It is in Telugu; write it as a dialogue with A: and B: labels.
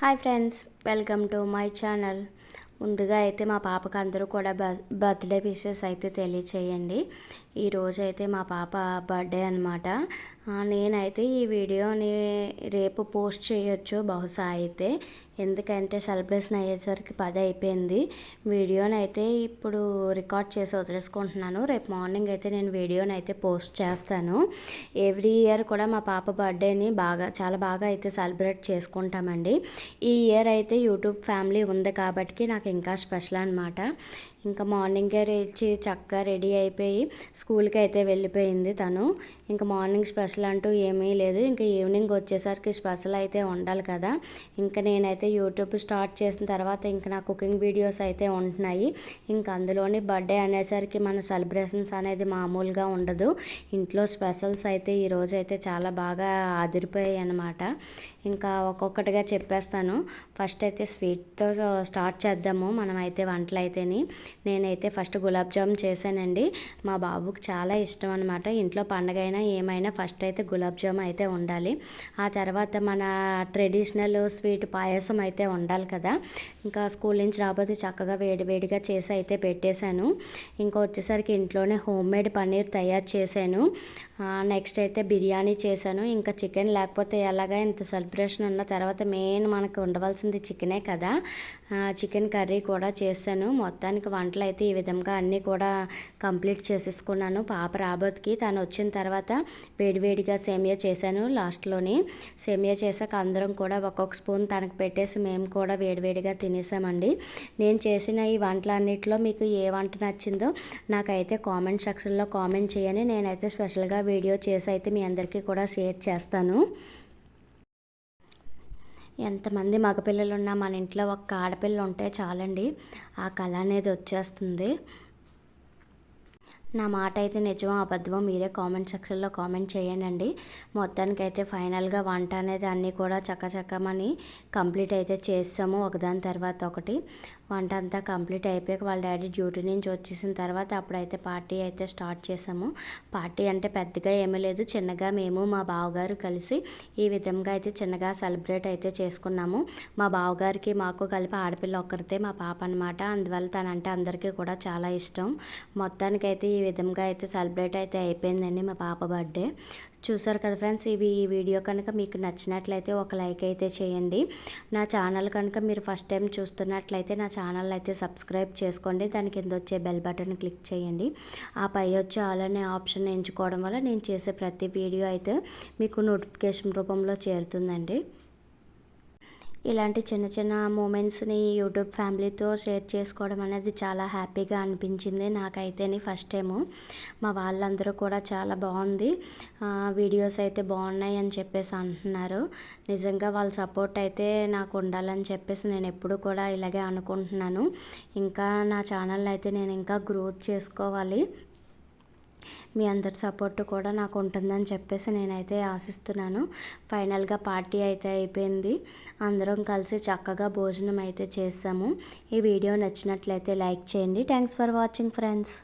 A: Hi friends, welcome to my channel. ముందుగా అయితే మా పాపకు అందరూ కూడా బర్త్డే విషెస్ అయితే తెలియచేయండి. ఈరోజు అయితే మా పాప బర్త్డే అనమాట. నేనైతే ఈ వీడియోని రేపు పోస్ట్ చేయొచ్చు బహుశా అయితే, ఎందుకంటే సెలబ్రేషన్ అయ్యేసరికి 10 అయిపోయింది. వీడియోని అయితే ఇప్పుడు రికార్డ్ చేసి వదిలేసుకుంటున్నాను. రేపు మార్నింగ్ అయితే నేను వీడియోని అయితే పోస్ట్ చేస్తాను. ఎవ్రీ ఇయర్ కూడా మా పాప బర్త్డేని చాలా బాగా అయితే సెలబ్రేట్ చేసుకుంటామండి. ఈ ఇయర్ అయితే యూట్యూబ్ ఫ్యామిలీ ఉంది కాబట్టి నాకు ఇంకా స్పెషల్ అనమాట. ఇంకా మార్నింగే లేచి చక్కగా రెడీ అయిపోయి స్కూల్కి అయితే వెళ్ళిపోయింది తను. ఇంకా మార్నింగ్ స్పెషల్ అంటూ ఏమీ లేదు. ఇంకా ఈవినింగ్ వచ్చేసరికి స్పెషల్ అయితే ఉండాలి కదా. ఇంకా నేనైతే యూట్యూబ్ స్టార్ట్ చేసిన తర్వాత ఇంకా నా కుకింగ్ వీడియోస్ అయితే ఉంటున్నాయి. ఇంకా అందులోని బర్త్డే అనేసరికి మన సెలబ్రేషన్స్ అనేది మామూలుగా ఉండదు. ఇంట్లో స్పెషల్స్ అయితే ఈరోజు అయితే చాలా బాగా అదిరిపోయాయి అన్నమాట. ఇంకా ఒక్కొక్కటిగా చెప్పేస్తాను. ఫస్ట్ అయితే స్వీట్తో స్టార్ట్ చేద్దాము మనమైతే వంటలు అయితేని. నేనైతే ఫస్ట్ గులాబ్ జామున్ చేశానండి. మా బాబుకి చాలా ఇష్టం అనమాట. ఇంట్లో పండగ అయినా ఏమైనా ఫస్ట్ అయితే గులాబ్ జామున్ అయితే ఉండాలి. ఆ తర్వాత మన ట్రెడిషనల్ స్వీట్ పాయసం అయితే ఉండాలి కదా. ఇంకా స్కూల్ నుంచి రాబోతే చక్కగా వేడివేడిగా చేసి అయితే పెట్టేశాను. ఇంకా వచ్చేసరికి ఇంట్లోనే హోమ్ మేడ్ పన్నీర్ తయారు చేశాను. నెక్స్ట్ అయితే బిర్యానీ చేశాను. ఇంకా చికెన్ లేకపోతే ఎలాగా ఇంత సెలబ్రేషన్ ఉన్న తర్వాత మెయిన్ మనకు ఉండవలసింది చికెనే కదా. చికెన్ కర్రీ కూడా చేశాను. మొత్తానికి వంటలు అయితే ఈ విధంగా అన్నీ కూడా కంప్లీట్ చేసేసుకున్నాను. పాప రాబోతుకి తను వచ్చిన తర్వాత వేడివేడిగా సేమియా చేశాను. లాస్ట్లోని సేమియా చేశాక అందరం కూడా ఒక్కొక్క స్పూన్ తనకు పెట్టేసి మేము కూడా వేడివేడిగా తినేసామండి. నేను చేసిన ఈ వంటలన్నిటిలో మీకు ఏ వంట నచ్చిందో నాకైతే కామెంట్ సెక్షన్లో కామెంట్ చేయని. నేనైతే స్పెషల్గా వీడియో చేసి అయితే మీ అందరికీ కూడా షేర్ చేస్తాను. ఎంతమంది మగపిల్లలు ఉన్నా మన ఇంట్లో ఒక్క ఆడపిల్ల ఉంటే చాలండి, ఆ కళ అనేది వచ్చేస్తుంది. నా మాట అయితే నిజమో అబద్ధమో మీరే కామెంట్ సెక్షన్లో కామెంట్ చేయండి. మొత్తానికైతే ఫైనల్గా వంట అనేది అన్నీ కూడా చక్కమని కంప్లీట్ అయితే చేసాము ఒకదాని తర్వాత ఒకటి. వంట అంతా కంప్లీట్ అయిపోయాక వాళ్ళ డాడీ డ్యూటీ నుంచి వచ్చేసిన తర్వాత అప్పుడైతే పార్టీ అయితే స్టార్ట్ చేసాము. పార్టీ అంటే పెద్దగా ఏమీ లేదు, చిన్నగా మేము మా బావగారు కలిసి ఈ విధంగా అయితే చిన్నగా సెలబ్రేట్ అయితే చేసుకున్నాము. మా బావగారికి మాకు కలిపి ఆడపిల్ల ఒక్కరితే మా పాప అనమాట. అందువల్ల తనంటే అందరికీ కూడా చాలా ఇష్టం. మొత్తానికైతే ఈ విధంగా అయితే సెలబ్రేట్ అయితే అయిపోయిందండి మా పాప బర్త్డే. చూసారు కదా ఫ్రెండ్స్, ఈ వీడియో కనుక మీకు నచ్చినట్లయితే ఒక లైక్ అయితే చేయండి. నా ఛానల్ కనుక మీరు ఫస్ట్ టైం చూస్తున్నట్లయితే నా ఛానల్ అయితే సబ్స్క్రైబ్ చేసుకోండి. దాని కింద వచ్చే బెల్ బటన్ క్లిక్ చేయండి. ఆ పై వచ్చే ఆల్ అనే ఆప్షన్ ఎంచుకోవడం వల్ల నేను చేసే ప్రతి వీడియో అయితే మీకు నోటిఫికేషన్ రూపంలో చేరుతుందండి. ఇలాంటి చిన్న చిన్న మూమెంట్స్ని యూట్యూబ్ ఫ్యామిలీతో షేర్ చేసుకోవడం అనేది చాలా హ్యాపీగా అనిపించింది నాకైతేని ఫస్ట్ టైము. మా వాళ్ళందరూ కూడా చాలా బాగుంది, వీడియోస్ అయితే బాగున్నాయి అని చెప్పేసి అంటున్నారు. నిజంగా వాళ్ళ సపోర్ట్ అయితే నాకు ఉండాలని చెప్పేసి నేను ఎప్పుడు కూడా ఇలాగే అనుకుంటున్నాను. ఇంకా నా ఛానల్ అయితే నేను ఇంకా గ్రోత్ చేసుకోవాలి. మీ అందరి సపోర్ట్ కూడా నాకు ఉంటుందని చెప్పేసి నేనైతే ఆశిస్తున్నాను. ఫైనల్గా పార్టీ అయితే అయిపోయింది. అందరం కలిసి చక్కగా భోజనం అయితే చేసాము. ఈ వీడియో నచ్చినట్లయితే లైక్ చేయండి. Thanks for watching friends.